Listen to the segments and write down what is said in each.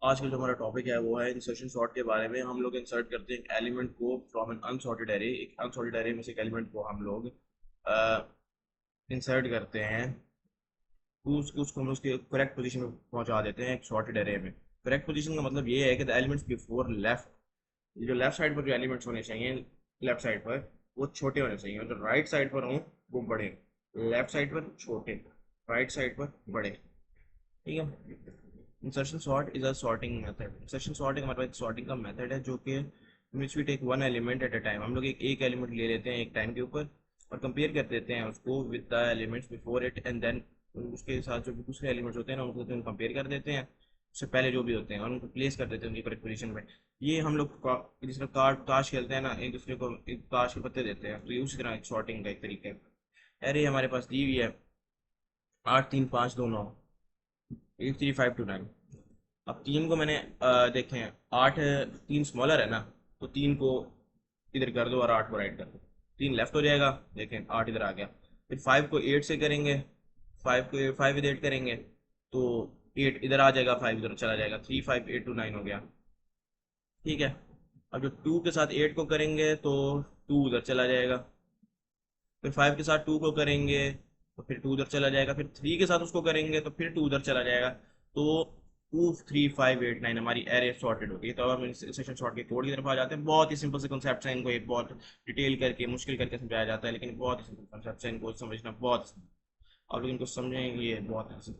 आजकल जो हमारा टॉपिक है वो है इंसर्शन सॉर्ट के बारे में। हम लोग इंसर्ट करते हैं एक एलिमेंट को फ्रॉम एन अनसॉर्टेड एरे। एक अनसॉर्टेड एरे में से एक एलिमेंट को हम लोग इंसर्ट करते हैं। उसको हम उसके करेक्ट पोजीशन में पहुंचा देते हैं एक सॉर्टेड एरे में। करेक्ट पोजीशन का मतलब ये है कि द एलिमेंट्स बिफोर लेफ्ट, जो लेफ्ट साइड पर जो एलिमेंट्स होने चाहिए लेफ्ट साइड पर, वो छोटे होने चाहिए। और जो राइट साइड पर हों वो बड़े। लेफ्ट साइड पर छोटे, राइट साइड पर बड़े। ठीक है। Insertion sort is a sorting method. Insertion sorting हमारे पास सॉर्टिंग का मेथड है जो कि which we take one element at a time. हम लोग एक एलिमेंट ले लेते हैं एक टाइम के ऊपर और कंपेयर कर देते हैं उसको with the elements before it, and then उसके साथ जो भी दूसरे एलिमेंट्स होते हैं ना उनको कंपेयर कर देते हैं उससे पहले जो भी होते हैं और उनको प्लेस कर देते हैं उनकी करेक्ट पोजीशन में। ये हम लोग जिस तरह कार्ड ताश खेलते हैं ना, एक दूसरे को एक ताश के पत्ते देते हैं, तो ये उसी तरह एक सॉर्टिंग का एक तरीका है। अरे हमारे पास दी हुई है 8 3 5 2 9, 8 3 5 2 9। अब तीन को मैंने देखें, आठ तीन स्मॉलर है ना, तो तीन को इधर कर दो और आठ को राइट कर दो, तीन लेफ्ट हो जाएगा। देखें आठ इधर आ गया। फिर फाइव को एट से करेंगे, फाइव विद एट करेंगे तो एट इधर आ जाएगा, फाइव इधर चला जाएगा, 3 5 8 2 9 हो गया। ठीक है। अब जो टू के साथ एट को करेंगे तो टू उधर चला जाएगा। फिर फाइव के साथ टू को करेंगे तो फिर टू उधर चला जाएगा। फिर थ्री के साथ उसको करेंगे तो फिर टू उधर चला जाएगा। तो 2 3 5 8 9 हमारी एरे सॉर्टेड होती है। तो अब हम सेशन सॉर्ट के कोड की तरफ आ जाते हैं। बहुत ही सिंपल से कॉन्सेप्ट है, इनको एक बहुत डिटेल करके मुश्किल करके समझाया जाता है, लेकिन बहुत ही सिंपल कॉन्सेप्ट है, इनको समझना बहुत आप लोग इनको समझेंगे बहुत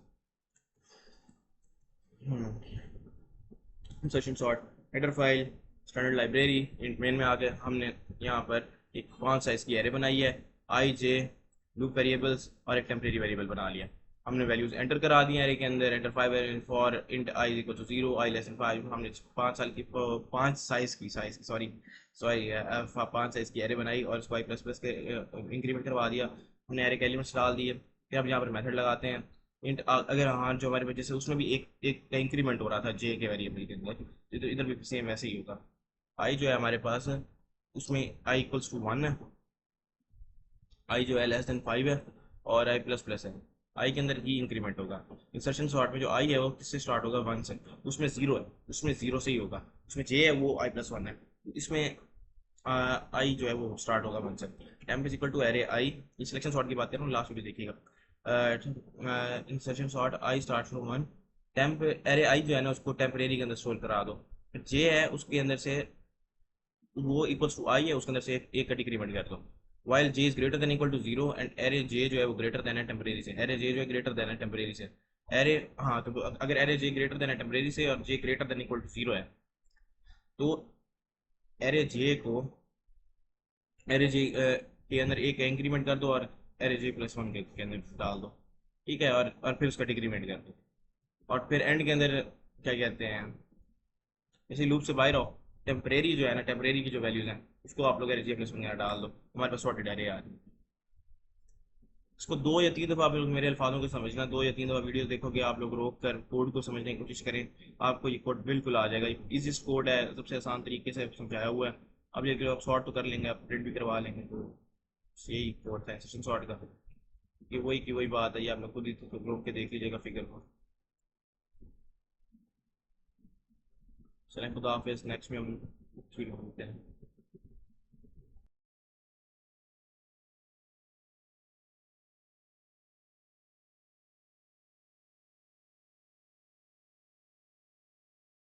session sort header file standard library int main में आ गए। हमने यहाँ पर एक फॉन्ट साइज की एरे बनाई है, आई जे लूप वेरिएबल्स और एक टेम्परेरी वेरिएबल बना लिया। हमने वैल्यूज एंटर करा दी हैं एरे के अंदर। Enter 5 for int i equal to 0, i less than 5। हमने 5 साल की 5 साइज की 5 साइज की एरे बनाई और इसको आई प्लस प्लस के इंक्रीमेंट करवा दिया। हमने एरे के एलिमेंट्स डाल दिए। फिर हम यहाँ पर मेथड लगाते हैं इंट। अगर हाँ जो हमारे वजह से उसमें भी एक एक का इंक्रीमेंट हो रहा था जे के वेरिएबल के अंदर, तो इधर भी सेम वैसे ही होगा। आई जो है हमारे पास उसमें आई इक्वल्स टू 1 है, आई जो है लेस देन 5 है और आई प्लस प्लस है। आई के अंदर ही इंक्रीमेंट होगा। इंसर्शन सॉर्ट में जो आई है वो किससे स्टार्ट होगा, 1 से। उसमें जीरो है, उसमें जीरो से ही होगा। उसमें जे है वो आई प्लस 1 है। इसमें आई जो है वो स्टार्ट होगा 1 से। Temp is equal to array i. ये सिलेक्शन सॉर्ट की बात कर रहा हूँ, लास्ट में भी देखिएगा। Insertion sort I start from 1। Temp array आई जो है ना उसको टेम्परेरी के अंदर स्टोर करा दो। फिर जे है उसके अंदर से वो इक्वल्स टू आई है, उसके अंदर से एक का डिक्रीमेंट कर दो। While J is greater than equal to 0 and array J जो है वो ग्रेटर देन है टेम्परेरी से। एरे जे जो है ग्रेटर देन है टेम्परेरी से। एरे हाँ, तो अगर एरे जे ग्रेटर देन है टेम्परेरी से और J greater than equal to 0 है तो एरे जे को एरे जे के अंदर एक इंक्रीमेंट कर दो और एरे जे प्लस 1 के अंदर डाल दो। ठीक है। और फिर उसका डिक्रीमेंट कर दो। और फिर एंड के अंदर क्या कहते हैं, इसी लूप से बाहर आओ। टेम्परेरी जो है ना, टेम्परेरी की जो वैल्यूज हैं उसको आप लोग एरे जे प्लस 1 डाल दो, हमारे पास सॉर्टेड एरे आ रही। इसको 2 या 3 दफ़ा आप लोग मेरे अल्फाजों को समझना, 2 या 3 दफ़ा वीडियो देखोगे आप लोग, रोक कर कोड को समझने की कोशिश करें, आपको ये कोड बिल्कुल आ जाएगा। इजीस्ट कोड है, सबसे आसान तरीके से समझाया हुआ है। अब ये आप सॉर्ट तो कर लेंगे, आप प्रिंट भी करवा लेंगे, तो यही कोड था सेशन सॉर्ट का। कि वही बात है, ये आप लोग खुद ही तो रोक के देख लीजिएगा फिगर को। चलें, खुदा हाफिज़। नेक्स्ट में हम फिर मिलते हैं।